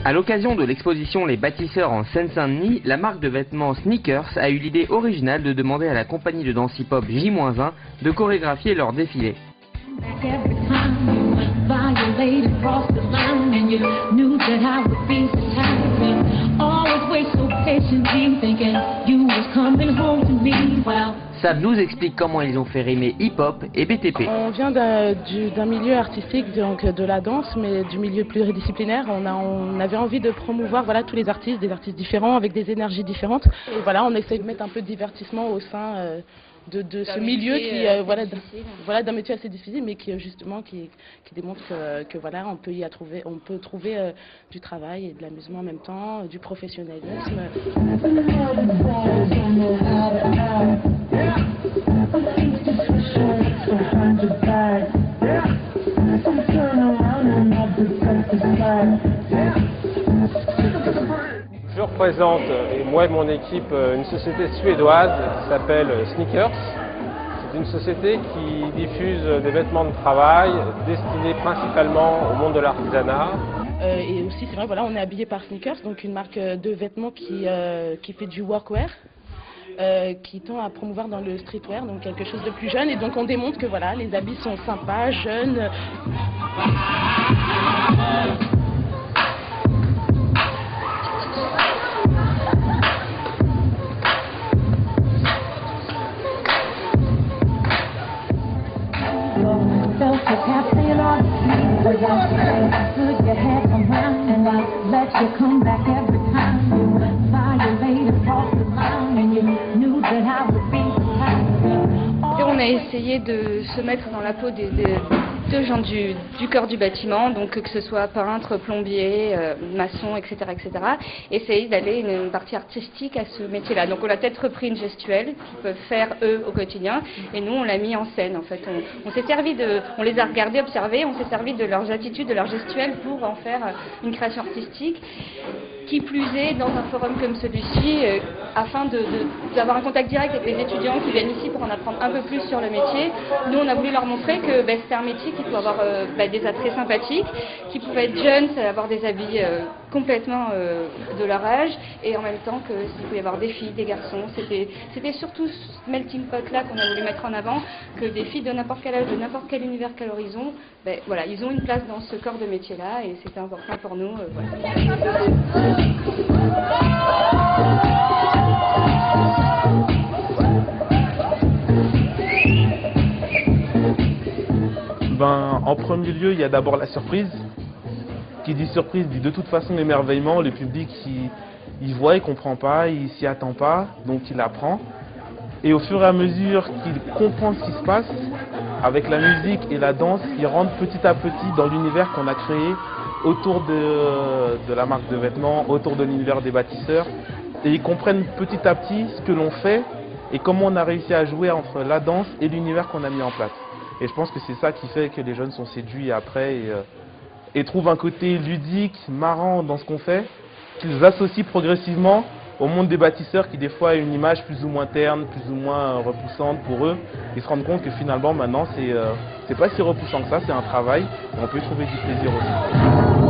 À l'occasion de l'exposition Les Bâtisseurs en Seine-Saint-Denis, la marque de vêtements Sneakers a eu l'idée originale de demander à la compagnie de danse hip-hop J-1 de chorégraphier leur défilé. Sab nous explique comment ils ont fait rimer hip-hop et BTP. On vient d'un milieu artistique, donc de la danse, mais du milieu pluridisciplinaire. On avait envie de promouvoir tous les artistes, des artistes différents, avec des énergies différentes. Et voilà, on essaie de mettre un peu de divertissement au sein de ce milieu qui d'un métier assez difficile, mais qui justement qui démontre que voilà, on peut trouver du travail et de l'amusement en même temps, du professionnalisme. Je représente, et moi et mon équipe, une société suédoise qui s'appelle Sneakers. C'est une société qui diffuse des vêtements de travail destinés principalement au monde de l'artisanat. Et aussi, c'est vrai, voilà, on est habillé par Sneakers, donc une marque de vêtements qui fait du workwear, qui tend à promouvoir dans le streetwear, donc quelque chose de plus jeune. Et donc on démontre que voilà, les habits sont sympas, jeunes. Et on a essayé de se mettre dans la peau des gens du corps du bâtiment, donc que ce soit peintre, plombier, maçon, etc., etc. Essayer d'aller une partie artistique à ce métier-là. Donc on a peut-être repris une gestuelle qu'ils peuvent faire eux au quotidien, et nous on l'a mis en scène. En fait, on s'est servi on les a regardés, observés, on s'est servi de leurs attitudes, de leurs gestuelles pour en faire une création artistique. Qui plus est, dans un forum comme celui-ci, afin d'avoir un contact direct avec les étudiants qui viennent ici pour en apprendre un peu plus sur le métier, nous on a voulu leur montrer que c'est un métier qui peut avoir des attraits sympathiques, qui pouvait être jeune, avoir des habits complètement de leur âge, et en même temps qu'il pouvait y avoir des filles, des garçons. C'était surtout ce melting pot-là qu'on a voulu mettre en avant, que des filles de n'importe quel âge, de n'importe quel univers, quel horizon, voilà, ils ont une place dans ce corps de métier-là, et c'était important pour nous. Voilà. En premier lieu, il y a d'abord la surprise. Qui dit surprise dit de toute façon l'émerveillement. Le public, il voit, il comprend pas, il s'y attend pas, donc il apprend. Et au fur et à mesure qu'il comprend ce qui se passe, avec la musique et la danse, il rentre petit à petit dans l'univers qu'on a créé autour de la marque de vêtements, autour de l'univers des bâtisseurs. Et ils comprennent petit à petit ce que l'on fait et comment on a réussi à jouer entre la danse et l'univers qu'on a mis en place. Et je pense que c'est ça qui fait que les jeunes sont séduits après et trouvent un côté ludique, marrant dans ce qu'on fait, qu'ils associent progressivement au monde des bâtisseurs qui des fois a une image plus ou moins terne, plus ou moins repoussante pour eux. Ils se rendent compte que finalement maintenant c'est pas si repoussant que ça, c'est un travail et on peut y trouver du plaisir aussi.